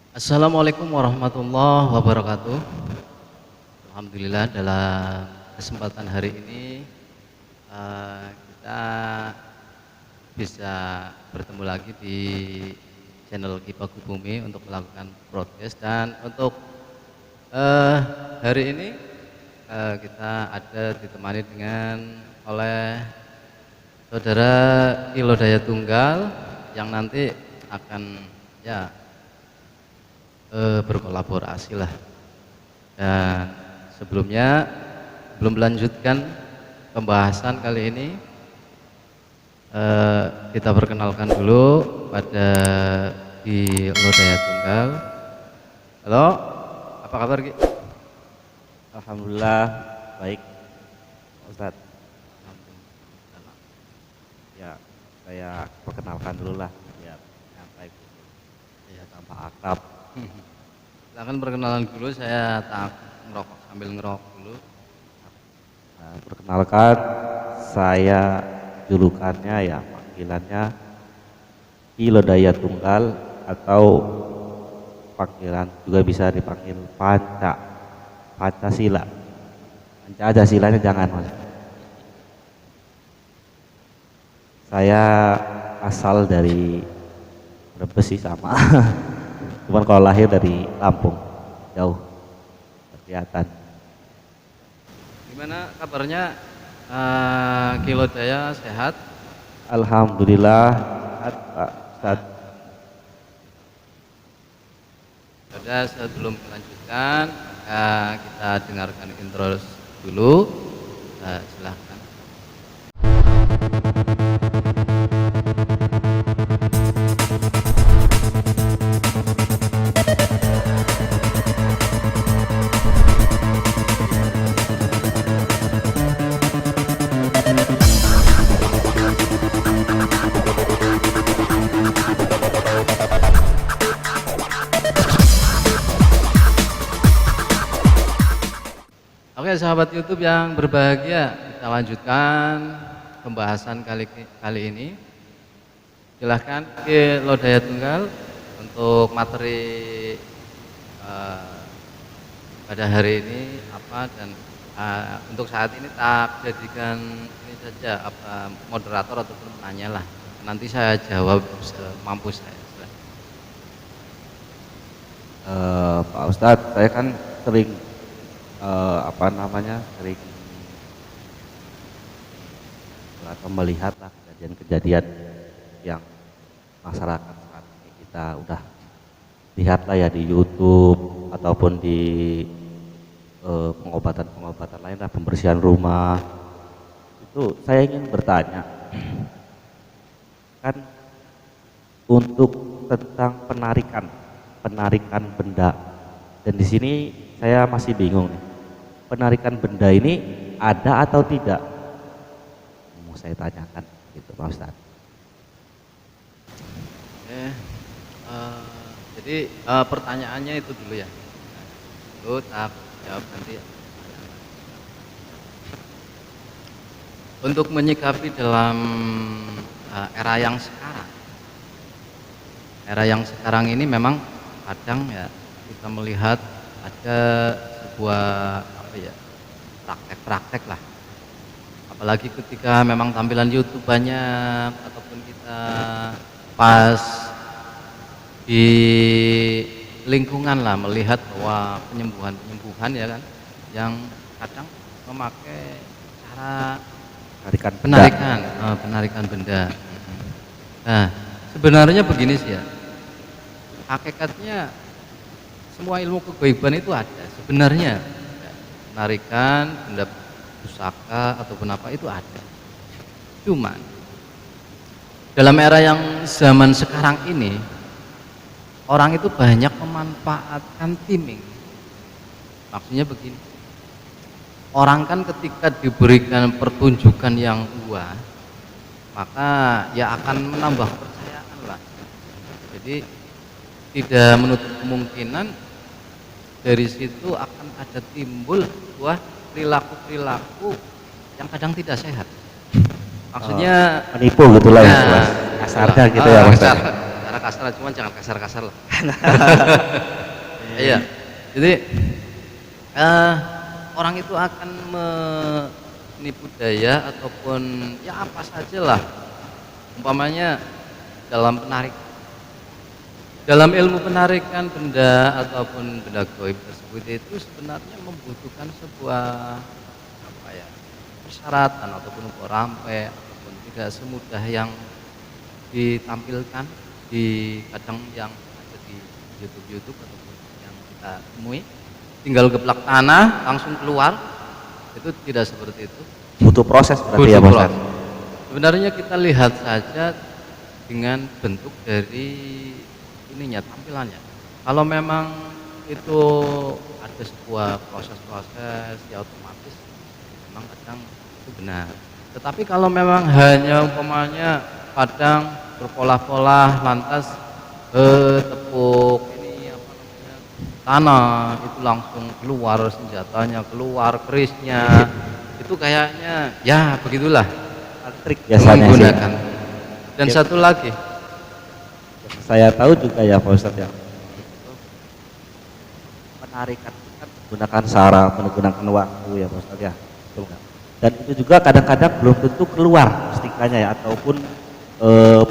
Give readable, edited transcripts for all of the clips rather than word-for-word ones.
Assalamualaikum warahmatullahi wabarakatuh. Alhamdulillah dalam kesempatan hari ini kita bisa bertemu lagi di channel Kipaku Bumi untuk melakukan broadcast dan untuk hari ini kita ada ditemani dengan oleh saudara Ilodaya Tunggal yang nanti akan ya berkolaborasi lah. Dan sebelumnya belum melanjutkan pembahasan kali ini, kita perkenalkan dulu pada Ilodaya Tunggal. Halo, apa kabar Ki? Alhamdulillah baik, Ustadz. Ya, saya perkenalkan dulu lah, biar sampai ya tanpa akrab. Silahkan perkenalan dulu, saya tak ngerokok sambil ngerokok dulu. Nah, perkenalkan, saya julukannya ya panggilannya Ilodaya Tunggal atau panggilan juga bisa dipanggil Pancasila. Silanya jangan Mas. Saya asal dari Brebes sih sama. Cuman kalau lahir dari Lampung, jauh kelihatan. Gimana kabarnya? Ilodaya sehat? Alhamdulillah, Pak Ustadz. Sudah, sebelum melanjutkan kita dengarkan intro dulu. Silahkan. Oke sahabat YouTube yang berbahagia, kita lanjutkan pembahasan kali ini. Silahkan Ilodaya Tunggal untuk materi pada hari ini apa, dan untuk saat ini tak jadikan ini saja apa moderator ataupun penanya lah. Nanti saya jawab semampu saya. Pak Ustadz, saya kan sering sering atau melihat lah kejadian-kejadian yang masyarakat saat ini kita udah lihat lah ya di YouTube ataupun di pengobatan lain lah, pembersihan rumah. Itu saya ingin bertanya, kan untuk tentang penarikan benda, dan di sini saya masih bingung nih, penarikan benda ini ada atau tidak? Mau saya tanyakan gitu Pak Ustadz. Jadi pertanyaannya itu dulu ya. Dulu tak jawab nanti. Untuk menyikapi dalam era yang sekarang ini memang kadang ya kita melihat ada sebuah praktek-praktek lah, apalagi ketika memang tampilan YouTube banyak ataupun kita pas di lingkungan lah melihat bahwa penyembuhan ya kan, yang kadang memakai cara penarikan benda. Nah sebenarnya begini sih ya, hakikatnya semua ilmu kegaiban itu ada sebenarnya. Penarikan benda pusaka ataupun apa itu ada. Cuman dalam era yang zaman sekarang ini, orang itu banyak memanfaatkan timing. Maksudnya begini, orang kan ketika diberikan pertunjukan yang wah, maka ya akan menambah kepercayaan lah. Jadi tidak menutup kemungkinan dari situ akan ada timbul sebuah perilaku yang kadang tidak sehat. Maksudnya menipu gitulah ya, kasarnya gitu ya Mas. Secara kasar, cuman jangan kasar-kasar lah. Iya. Jadi orang itu akan menipu daya ataupun ya apa sajalah. Umpamanya dalam ilmu penarikan benda ataupun benda gaib tersebut itu sebenarnya membutuhkan sebuah apa ya, persyaratan ataupun rampe ataupun tidak semudah yang ditampilkan di kadang yang ada di YouTube ataupun yang kita temui tinggal geplak tanah langsung keluar, itu tidak seperti itu. Butuh proses berarti ya Butuh Pak proses. Ustadz? Sebenarnya kita lihat saja dengan bentuk dari ininya, tampilannya. Kalau memang itu ada sebuah proses-proses ya otomatis memang kadang itu benar. Tetapi kalau memang hanya umpamanya kadang berpola-pola lantas tepuk ini apa namanya tanah itu langsung keluar senjatanya, keluar kerisnya, itu kayaknya ya begitulah Trik biasanya sih. menggunakan. Dan Ya. satu lagi, Saya tahu juga ya Pak Ustadz ya, penarikan itu kan menggunakan waktu ya Pak Ustadz ya, betul nggak? Dan itu juga kadang-kadang belum tentu keluar mustikanya ya, ataupun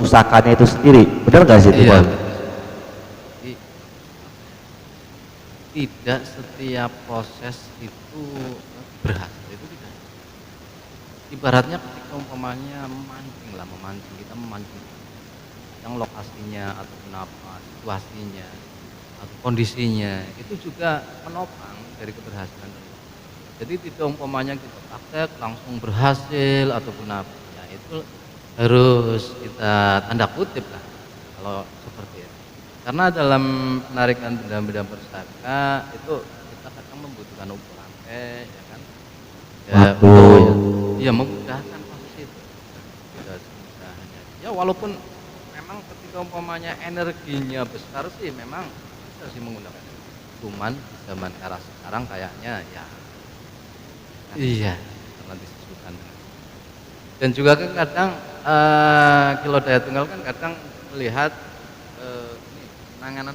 pusakanya itu sendiri, benar nggak sih itu iya, Pak? jadi tidak setiap proses itu berhasil, itu tidak. Ibaratnya ketika umpamanya memancing, kita memancing yang lokasinya ataupun apa situasinya atau kondisinya itu juga menopang dari keberhasilan. Jadi tidak umpamanya kita praktek langsung berhasil ataupun apa, ya itu harus kita tanda kutip lah kalau seperti itu. Karena dalam penarikan benda-benda persaka itu kita kadang membutuhkan ukuran ya kan. Ya, Waktu. ya memudahkan proses itu. Tidak semudah hanya. Ya walaupun memang ketika umpamanya energinya besar sih memang bisa sih menggunakan itu. Cuman di zaman era sekarang kayaknya ya iya karena disesuaikan dengan. Dan juga kan kadang kilo daya tunggal kan kadang melihat ini penanganan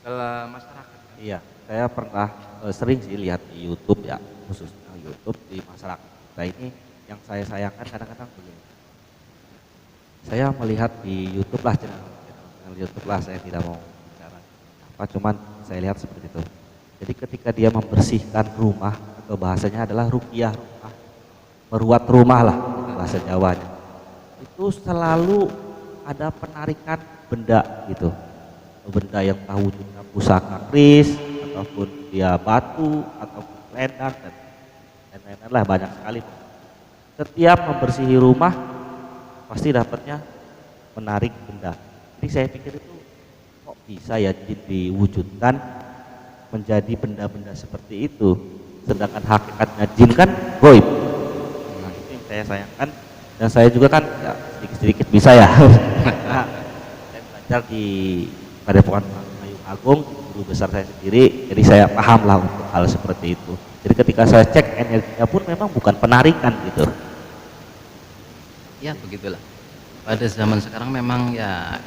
dalam masyarakat. Iya, saya pernah sering sih lihat di YouTube ya, khususnya YouTube di masyarakat kita ini. Yang saya sayangkan kadang-kadang begini, saya melihat di YouTube lah, channel YouTube lah, saya tidak mau bicara apa, cuman saya lihat seperti itu. Jadi ketika dia membersihkan rumah, atau bahasanya adalah ruqyah rumah, meruat rumah lah bahasa Jawanya, itu selalu ada penarikan benda gitu, benda yang tahu wujudnya pusaka keris ataupun dia batu ataupun selendang dan lain-lain lah, banyak sekali. Setiap membersihi rumah pasti dapatnya menarik benda. Jadi saya pikir itu kok bisa ya jin diwujudkan menjadi benda-benda seperti itu, sedangkan hakikatnya jin kan goib. Nah, itu yang saya sayangkan, dan saya juga kan ya, sedikit-sedikit bisa ya. Nah, saya belajar di Padepokan Payung Agung, guru besar saya sendiri, jadi saya paham lah untuk hal seperti itu. Jadi ketika saya cek energinya pun memang bukan penarikan gitu. Ya begitulah. Pada zaman sekarang memang ya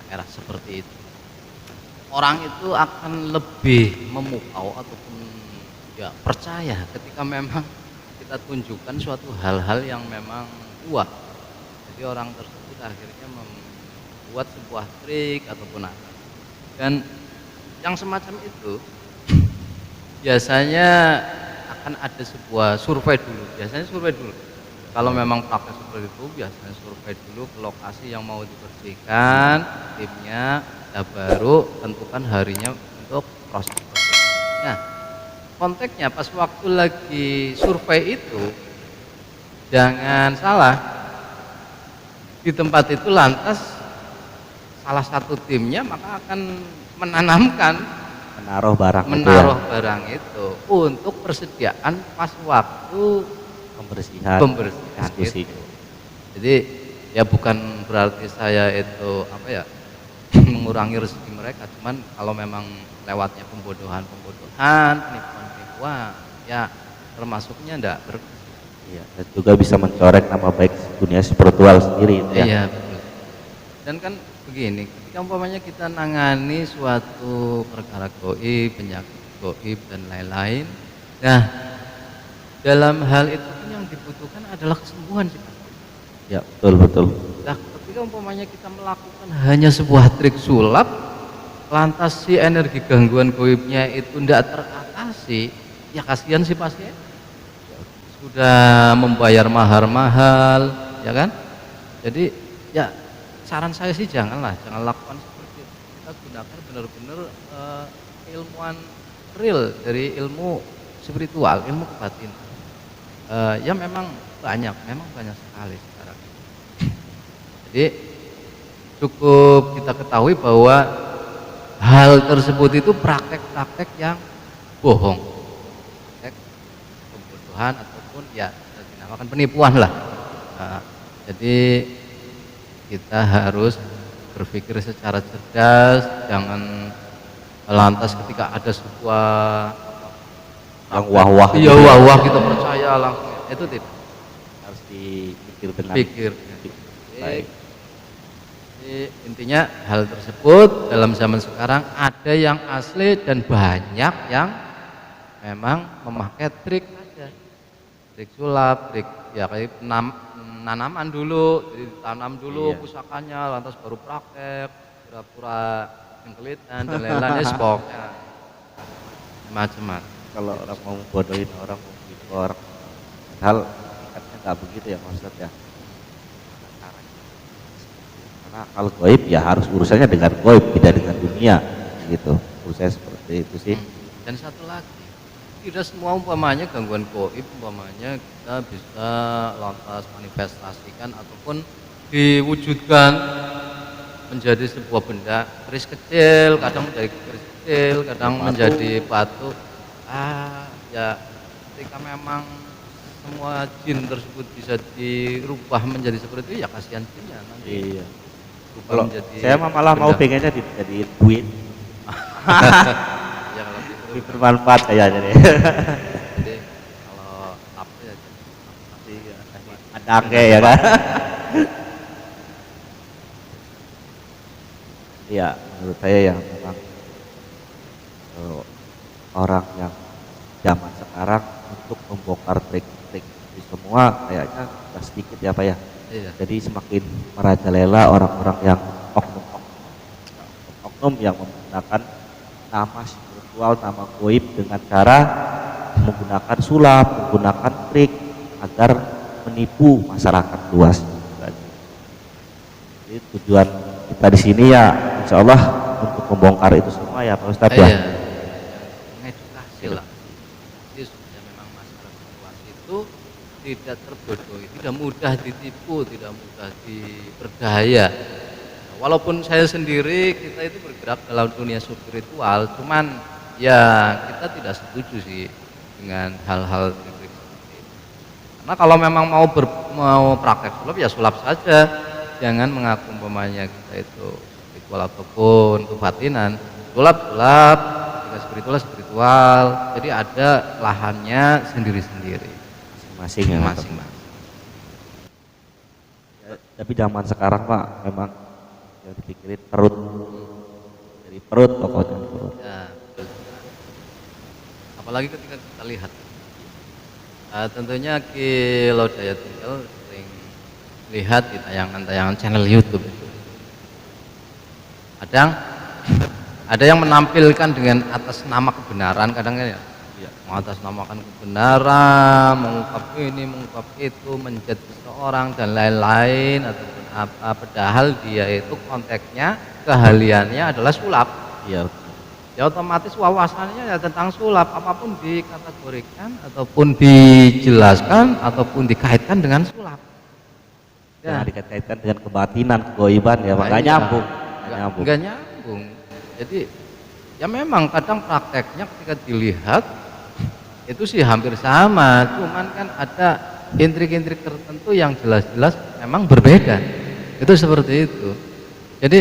era seperti itu. Orang itu akan lebih memukau ataupun ya percaya ketika memang kita tunjukkan suatu hal-hal yang memang wah. Jadi orang tersebut akhirnya membuat sebuah trik ataupun apa. Dan yang semacam itu biasanya akan ada sebuah survei dulu. Biasanya survei dulu. Kalau memang praktek seperti itu biasanya survei dulu ke lokasi yang mau dibersihkan timnya, ya baru tentukan harinya untuk proses-prosesnya. Konteksnya pas waktu lagi survei itu jangan salah, di tempat itu lantas salah satu timnya maka akan menanamkan Menaruh barang menaruh itu ya, barang itu untuk persediaan pas waktu pembersihan diskusi. itu. Jadi ya bukan berarti saya itu apa ya mengurangi rezeki mereka, cuman kalau memang lewatnya pembodohan, penipuan, ya termasuknya enggak Iya, dan juga bisa mencoreng nama baik dunia spiritual sendiri itu ya. iya betul. Dan kan begini, ketika umpamanya kita nangani suatu perkara goib, penyakit goib dan lain-lain, nah dalam hal itu kan yang dibutuhkan adalah kesembuhan sih Pak. Ya, betul betul. Nah, ketika umpamanya kita melakukan hanya sebuah trik sulap, lantas si energi gangguan goibnya itu tidak teratasi, ya kasihan si pasien. Sudah membayar mahar-mahal, ya kan? Jadi ya saran saya sih jangan lakukan seperti itu. Kita gunakan benar-benar ilmuwan real dari ilmu spiritual, ilmu kebatinan. Ya memang banyak sekali sekarang. Jadi cukup kita ketahui bahwa hal tersebut itu praktek-praktek yang bohong, praktek pembodohan ataupun ya dinamakan penipuan lah. Jadi kita harus berpikir secara cerdas, jangan lantas ketika ada sebuah Yang wah-wah. iya wah-wah kita percaya langsung, itu tidak, Harus dipikir dengan pikir. baik. Jadi intinya hal tersebut dalam zaman sekarang ada yang asli dan banyak yang memang memakai trik aja, trik sulap, trik ya kayak penanaman dulu, jadi ditanam dulu Iya. pusakanya, lantas baru praktek, pura-pura penggelitan dan lain-lain, ya pokoknya macam-macam. Kalau orang mau bodohin orang, mau menipu orang, hal hakikatnya nggak begitu ya Pak Ustadz ya. Karena kalau goib ya harus urusannya dengan goib, tidak dengan dunia gitu. Urusannya seperti itu sih. Dan satu lagi, tidak semua umpamanya gangguan goib umpamanya kita bisa lantas manifestasikan ataupun diwujudkan menjadi sebuah benda keris kecil, kadang menjadi keris kecil, kadang Batu. menjadi batu. Ya ketika memang semua jin tersebut bisa dirubah menjadi seperti itu, ya kasihan jinnya nanti. Iya. Berubah Kalau menjadi saya malah mau benda. pengennya dijadiin duit, Ya kalau gitu. lebih bermanfaat kayaknya deh. Jadi kalau apa ya, Iya, ada kayak ya kan. Iya, menurut saya yang memang orang yang zaman sekarang untuk membongkar trik-trik itu semua kayaknya sudah sedikit ya Pak ya. iya. Jadi semakin merajalela orang-orang yang oknum yang menggunakan nama spiritual, nama goib dengan cara menggunakan sulap, menggunakan trik agar menipu masyarakat luas. Jadi tujuan kita di sini ya insya Allah untuk membongkar itu semua ya Pak Ustadz ya. Iya. Mengedukasi lah. Jadi supaya memang masyarakat luas itu tidak terbodohi, tidak mudah ditipu, tidak mudah diperdaya. Walaupun saya sendiri kita itu bergerak dalam dunia spiritual, cuman ya kita tidak setuju sih dengan hal-hal trik seperti itu. Karena kalau memang mau praktek sulap ya sulap saja, jangan mengaku umpamanya kita itu spiritual ataupun kebatinan. Sulap, ketika spiritual, jadi ada lahannya sendiri-sendiri, Masing-masing ya. masing-masing. Ya, tapi zaman sekarang Pak memang yang dipikirin perut, dari perut pokoknya perut. Ya, betul. Apalagi ketika kita lihat, tentunya Kilo Daya Tunggal sering lihat di tayangan-tayangan channel YouTube itu. Ada yang menampilkan dengan atas nama kebenaran, kadang ya, mengatasnamakan kebenaran, mengungkap ini, mengungkap itu, menjudge seseorang dan lain-lain ataupun apa, padahal dia itu konteksnya, keahliannya adalah sulap. Iya. Ya otomatis wawasannya ya tentang sulap, apapun dikategorikan ataupun dijelaskan ataupun dikaitkan dengan sulap. Ya, dikait-kaitkan dengan kebatinan, kegoiban ya Pak. Nggak Iya. nyambung. Nggak nyambung. Jadi ya memang kadang prakteknya ketika dilihat itu sih hampir sama, cuman kan ada intrik-intrik tertentu yang jelas-jelas memang berbeda. Itu seperti itu. Jadi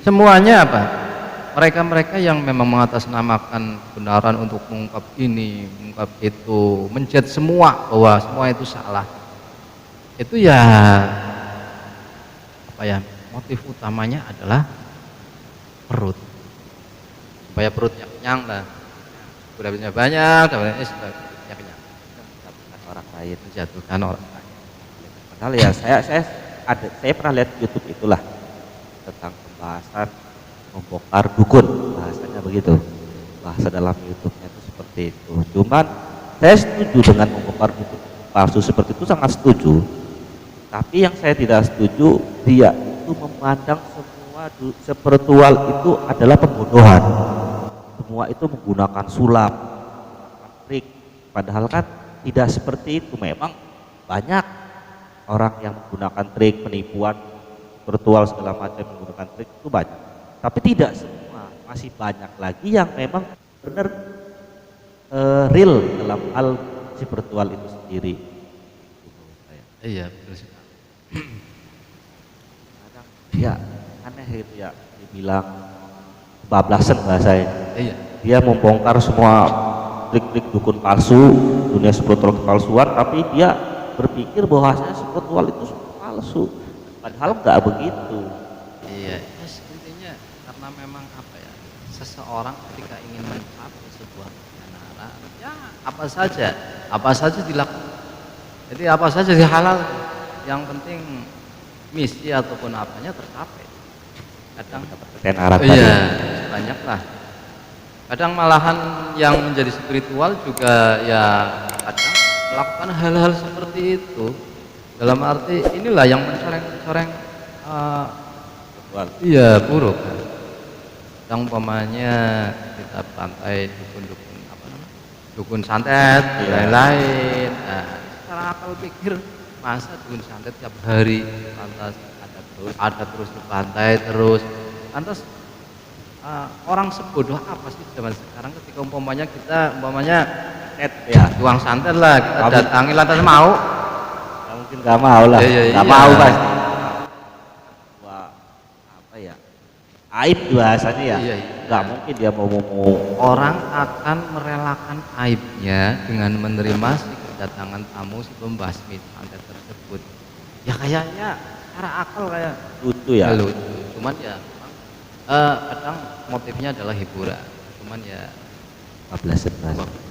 semuanya apa? Mereka-mereka yang memang mengatasnamakan kebenaran untuk mengungkap ini, mengungkap itu, menjudge semua bahwa semua itu salah. Itu ya apa ya? motif utamanya adalah perut, supaya perutnya kenyang lah, dapatnya banyak, dapatnya supaya kenyang, Menjatuhkan orang lain. menjatuhkan orang lain. Padahal ya saya pernah lihat YouTube itulah tentang pembahasan membongkar dukun, bahasanya begitu. Bahasa dalam YouTube-nya itu seperti itu. Cuman saya setuju dengan membongkar dukun palsu seperti itu, sangat setuju. Tapi yang saya tidak setuju, dia itu memandang semua spiritual itu adalah pembodohan. Semua itu menggunakan sulap, trik. Padahal kan tidak seperti itu. Memang banyak orang yang menggunakan trik, penipuan, spiritual segala macam menggunakan trik itu banyak. Tapi tidak semua, masih banyak lagi yang memang benar real dalam hal spiritual itu sendiri. Iya, betul sekali. Kadang ya aneh itu ya, dibilang kebablasan bahasanya. Iya. Dia membongkar semua trik-trik dukun palsu, dunia spiritual kepalsuan, tapi dia berpikir bahwasanya spiritual itu semua palsu. Padahal nggak begitu. Iya, yes, intinya karena memang apa ya, seseorang ketika ingin mencapai sebuah kebenaran, ya apa saja dilakukan. Jadi apa saja halal, yang penting misi ataupun apanya tercapai. Kadang Ketenaran tadi. iya, banyak lah. Kadang malahan yang menjadi spiritual juga ya kadang melakukan hal-hal seperti itu. Dalam arti inilah yang mencoreng-coreng Spiritual. iya buruk. Yang umpamanya kita pantai dukun-dukun apa namanya? Dukun santet, Iya. lain-lain. Nah, secara akal pikir masa dukun santet tiap hari lantas ada terus di pantai terus. Lantas orang sebodoh apa sih zaman sekarang ketika umpamanya kita Ya, tuang santet lah kita Kamu- datangi lantas mau nggak mungkin nggak mau lah, Iya, nggak iya. mau pasti. Wah, apa ya? Aib bahasanya ya. Iya, iya. Nggak mungkin dia mau orang akan merelakan aibnya dengan menerima si kedatangan tamu si pembasmi santet tersebut. Ya kayaknya secara akal kayak lucu ya. lucu. Cuman ya memang, kadang motifnya adalah hiburan. Cuman ya 14 bahasa.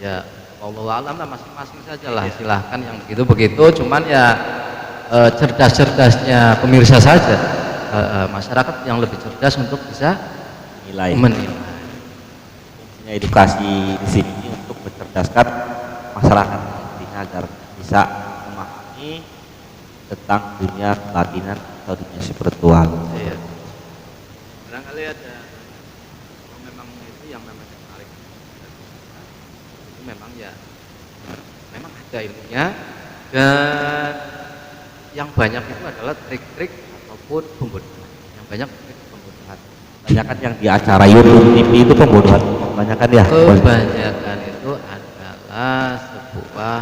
ya Allah alam lah masing-masing saja lah, silahkan yang begitu cuman ya cerdas-cerdasnya pemirsa saja, masyarakat yang lebih cerdas untuk bisa Nilai. menilai. Intinya edukasi di sini untuk mencerdaskan masyarakat intinya agar bisa memahami tentang dunia kebatinan atau dunia spiritual. Iya. Barangkali ada kalau memang itu yang namanya tarik itu memang ya memang ada ilmunya, dan yang banyak itu adalah trik-trik ataupun pembodohan. Yang banyak trik pembodohan. Banyak yang di acara YouTube TV itu pembodohan. Banyak ya. Kebanyakan itu adalah sebuah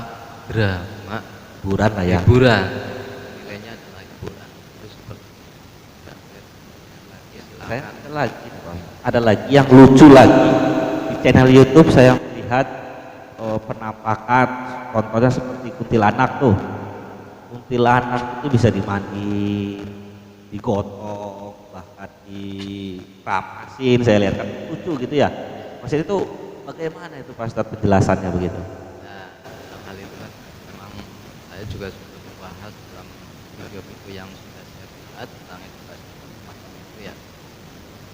drama Hiburan lah ya. hiburan. Nilainya adalah hiburan. Itu seperti lagi Saya silakan. ada lagi yang lucu lagi di channel YouTube. Saya melihat penampakan contohnya seperti kuntilanak tuh. Kuntilanak itu bisa dimandiin, digotong, bahkan dirampasin. Saya lihat kan lucu gitu ya. Maksudnya itu bagaimana itu Pak Ustadz penjelasannya begitu? Nah, dalam hal itu kan memang saya juga sudah membahas dalam video-video yang sudah saya buat tentang edukasi semacam itu ya.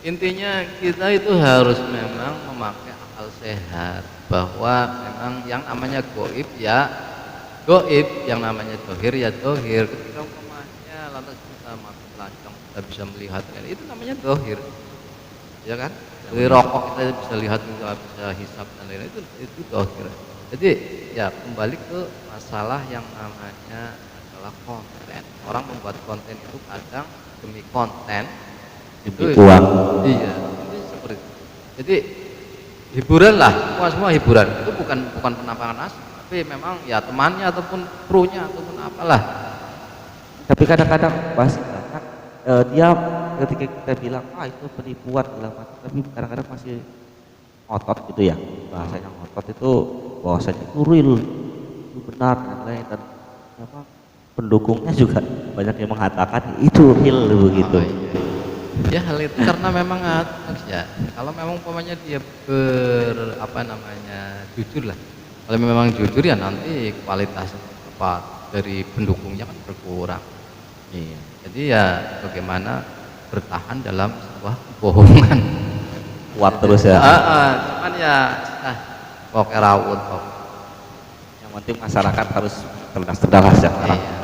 Intinya kita itu harus memang memakai akal sehat, bahwa memang yang namanya goib ya goib, yang namanya dohir ya dohir. Ketika umpamanya lantas kita mati telanjang kita bisa melihat itu namanya dohir, ya kan? Dari rokok kita bisa lihat, kita bisa hisap dan lain-lain, itu dohir. Jadi ya kembali ke masalah yang namanya adalah konten. Orang membuat konten itu kadang demi konten itu Uang. iya, ini seperti itu. Jadi hiburan lah, semua hiburan itu bukan penampakan asli, tapi memang ya temannya ataupun krunya ataupun apalah. Tapi kadang-kadang masih banyak dia ketika kita bilang itu penipuan segala macam, tapi kadang-kadang masih ngotot gitu ya, bahasanya ngotot itu bahwasanya itu real, itu benar dan lain, dan memang pendukungnya juga banyak yang mengatakan itu real begitu. Oh, iya. Ya hal itu karena memang Mas, ya kalau memang umpamanya dia apa namanya jujur lah, kalau memang jujur ya nanti kualitas apa dari pendukungnya kan berkurang. Iya. Jadi ya bagaimana bertahan dalam sebuah kebohongan. Kuat terus ya. Cuman ya ah, pokoknya rawut kok. Yang penting masyarakat harus cerdas cerdas ya. Iya.